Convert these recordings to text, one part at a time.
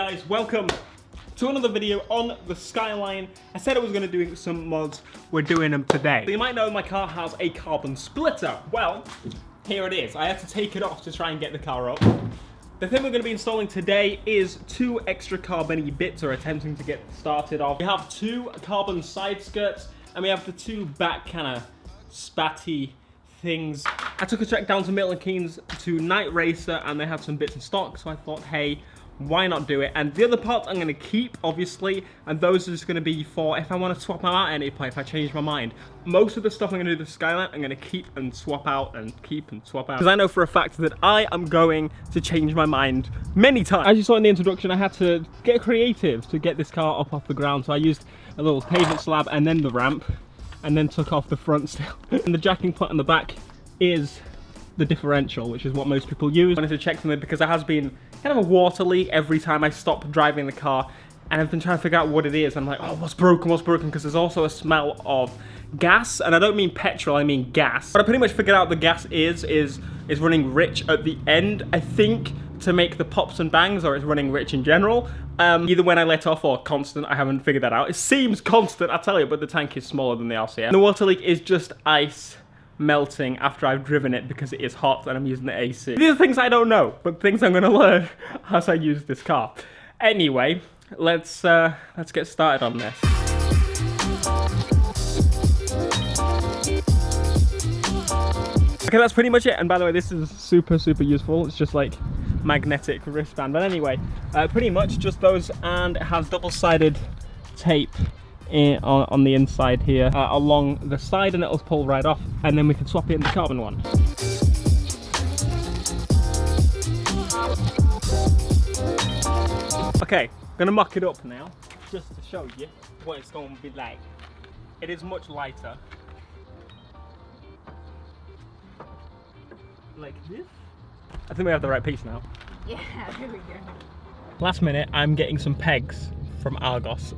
guys, welcome to another video on the Skyline. I said I was going to do some mods, we're doing them today. So you might know my car has a carbon splitter. Well, here it is. I had to take it off to try and get the car up. The thing we're going to be installing today is two extra carbon-y bits, or attempting to get started off. We have two carbon side skirts, and we have the two back kind of spatty things. I took a trek down to Milton Keynes to Night Racer, and they had some bits in stock, so I thought, hey, why not do it? And the other parts I'm going to keep, obviously, and those are just going to be for if I want to swap them out at any point, if I change my mind. Most of the stuff I'm going to do with the Skyline, I'm going to keep and swap out and keep and swap out. Because I know for a fact that I am going to change my mind many times. As you saw in the introduction, I had to get creative to get this car up off the ground. So I used a little pavement slab and then the ramp, and then took off the front still. And the jacking point on the back is the differential, which is what most people use. I wanted to check something because there has been kind of a water leak every time I stop driving the car, and I've been trying to figure out what it is. I'm like, oh, what's broken, because there's also a smell of gas, and I don't mean petrol, I mean gas. What I pretty much figured out the gas is running rich at the end, I think, to make the pops and bangs, or it's running rich in general. Either when I let off or constant, I haven't figured that out. It seems constant, I tell you, but the tank is smaller than the RCF. And the water leak is just ice melting after I've driven it because it is hot and I'm using the AC. These are things I don't know, but things I'm gonna learn as I use this car. Anyway, let's get started on this. Okay, that's pretty much it. And by the way, this is super useful. It's just like magnetic wristband. But anyway, pretty much just those, and it has double-sided tape on the inside here along the side, and it'll pull right off, and then we can swap it in the carbon one. Okay, gonna mock it up now just to show you what it's going to be like. It is much lighter, like this. I think we have the right piece now. Yeah, there we go. Last minute, I'm getting some pegs from Argos.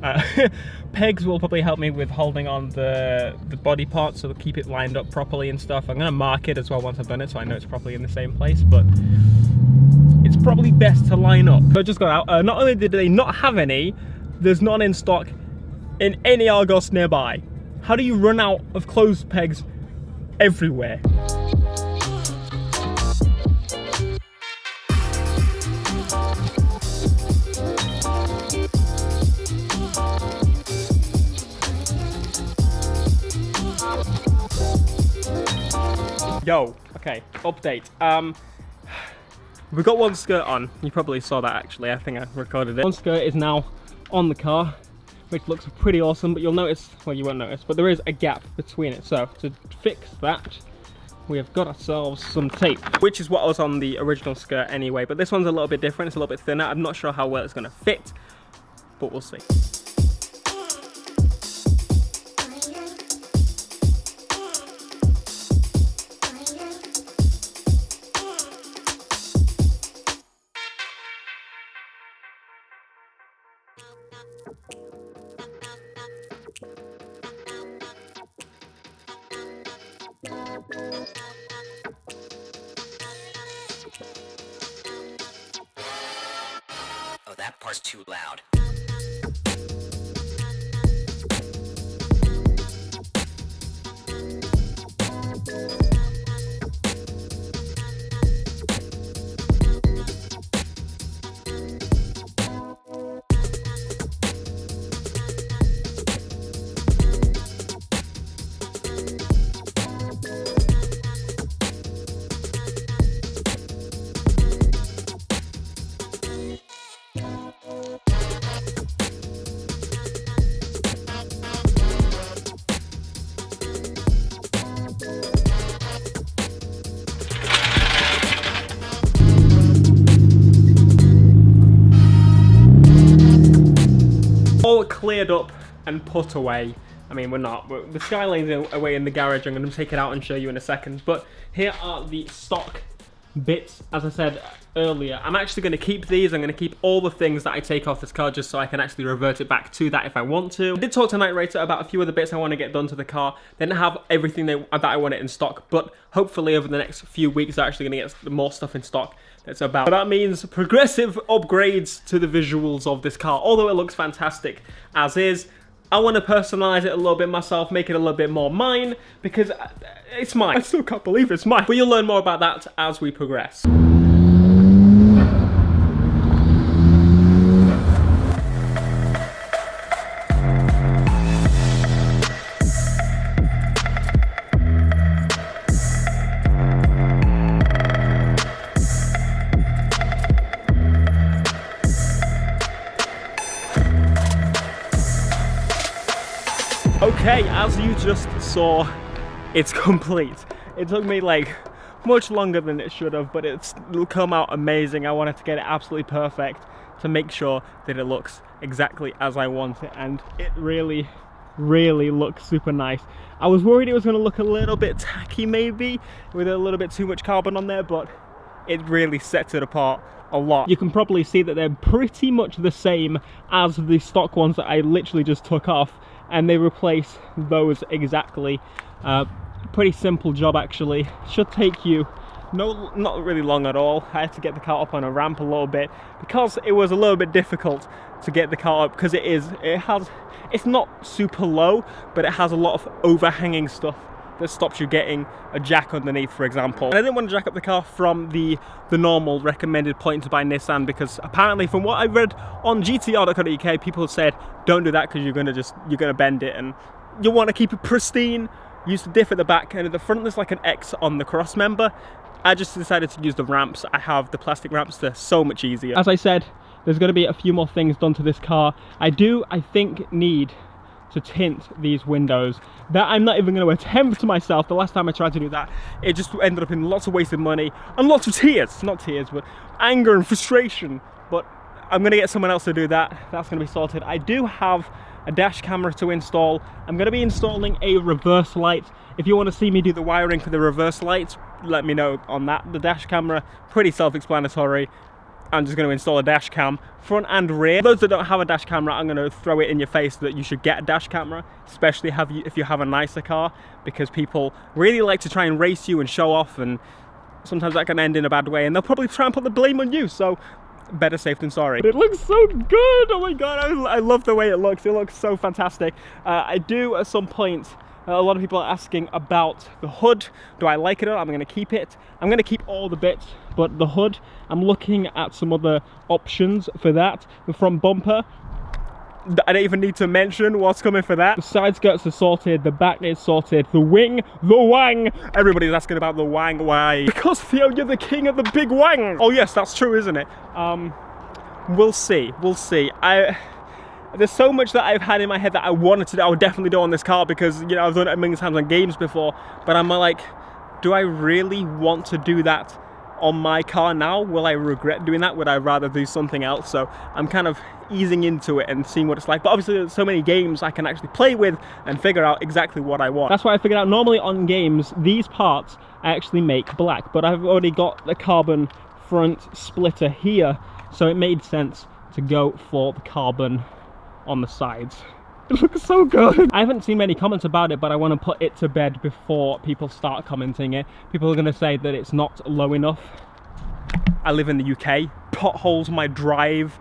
Pegs will probably help me with holding on the body part, so they'll keep it lined up properly and stuff. I'm going to mark it as well once I've done it, so I know it's properly in the same place, but it's probably best to line up. So I just got out. Not only did they not have any, there's none in stock in any Argos nearby. How do you run out of clothes pegs everywhere? Yo, okay, update. We've got one skirt on. You probably saw that actually, I think I recorded it. One skirt is now on the car, which looks pretty awesome, but you'll notice, well, you won't notice, but there is a gap between it. So to fix that, we have got ourselves some tape, which is what was on the original skirt anyway, but this one's a little bit different, it's a little bit thinner. I'm not sure how well it's gonna fit, but we'll see. Oh, that part's too loud. All cleared up and put away. I mean, we're not. The Skyline's away in the garage. I'm going to take it out and show you in a second. But here are the stock bits. As I said earlier, I'm actually going to keep these. I'm going to keep all the things that I take off this car just so I can actually revert it back to that if I want to. I did talk to Night Racer about a few other bits I want to get done to the car. They didn't have everything that I wanted in stock, but hopefully over the next few weeks they're actually going to get more stuff in stock. it's about. That means progressive upgrades to the visuals of this car. Although it looks fantastic as is, I want to personalize it a little bit myself, make it a little bit more mine, because it's mine. I still can't believe it's mine. But you'll learn more about that as we progress. Okay, as you just saw, it's complete. It took me like much longer than it should have, but it'll come out amazing. I wanted to get it absolutely perfect to make sure that it looks exactly as I want it, and it really looks super nice. I was worried it was going to look a little bit tacky maybe, with a little bit too much carbon on there, but it really sets it apart a lot. You can probably see that they're pretty much the same as the stock ones that I literally just took off, and they replace those exactly. Pretty simple job actually. Should take you not really long at all. I had to get the car up on a ramp a little bit because it was a little bit difficult to get the car up, because it's not super low, but it has a lot of overhanging stuff that stops you getting a jack underneath, for example. And I didn't want to jack up the car from the normal recommended point to buy Nissan, because apparently from what I read on GTR.co.uk, people have said don't do that because you're gonna bend it, and you want to keep it pristine. Use the diff at the back, and at the front there's like an X on the cross member. I just decided to use the ramps. I have the plastic ramps, they're so much easier. As I said, there's going to be a few more things done to this car. I think need to tint these windows. That I'm not even going to attempt myself. The last time I tried to do that, it just ended up in lots of wasted money and lots of tears. Not tears, but anger and frustration. But I'm going to get someone else to do that. That's going to be sorted. I do have a dash camera to install. I'm going to be installing a reverse light. If you want to see me do the wiring for the reverse lights, let me know on that. The dash camera, pretty self-explanatory. I'm just going to install a dash cam, front and rear. Those that don't have a dash camera, I'm going to throw it in your face that you should get a dash camera, especially if you have a nicer car, because people really like to try and race you and show off, and sometimes that can end in a bad way, and they'll probably try and put the blame on you, so better safe than sorry. But it looks so good! Oh my god, I love the way it looks so fantastic. I do at some point, a lot of people are asking about the hood. Do I like it or not? I'm going to keep it. I'm going to keep all the bits, but the hood, I'm looking at some other options for that. The front bumper, I don't even need to mention what's coming for that. The side skirts are sorted, the back is sorted, the wing, the wang. Everybody's asking about the wang. Why? Because Theo, you're the king of the big wang. Oh yes, that's true, isn't it? We'll see. There's so much that I've had in my head that I wanted to do. I would definitely do on this car, because, you know, I've done it a million times on games before, but I'm like, do I really want to do that on my car now? Will I regret doing that? Would I rather do something else? So I'm kind of easing into it and seeing what it's like. But obviously there's so many games I can actually play with and figure out exactly what I want. That's why I figured out normally on games, these parts I actually make black, but I've already got the carbon front splitter here, so it made sense to go for the carbon on the sides. It looks so good. I haven't seen many comments about it, but I want to put it to bed before people start commenting it. People are going to say that it's not low enough. I live in the UK. Potholes my drive.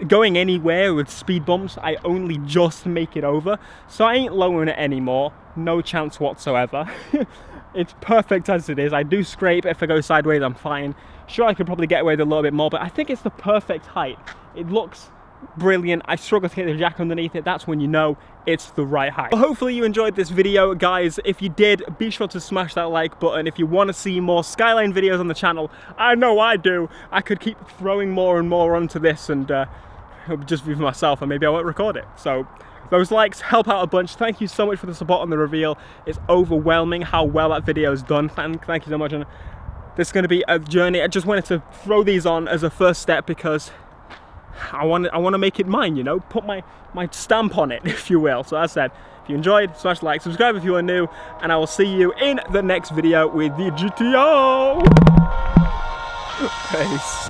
Going anywhere with speed bumps, I only just make it over. So I ain't lowering it anymore. No chance whatsoever. It's perfect as it is. I do scrape. If I go sideways, I'm fine. Sure, I could probably get away with a little bit more, but I think it's the perfect height. It looks brilliant. I struggle to get the jack underneath it. That's when you know it's the right height. Well, hopefully you enjoyed this video, guys. If you did, be sure to smash that like button. If you want to see more Skyline videos on the channel, I know I do. I could keep throwing more and more onto this, and it'll just be for myself, and maybe I won't record it. So those likes help out a bunch. Thank you so much for the support on the reveal. It's overwhelming how well that video is done. Thank you so much. And this is going to be a journey. I just wanted to throw these on as a first step, because I want to make it mine, you know, put my stamp on it, if you will. So as I said, if you enjoyed, smash like, subscribe if you are new, and I will see you in the next video with the GTR. Peace.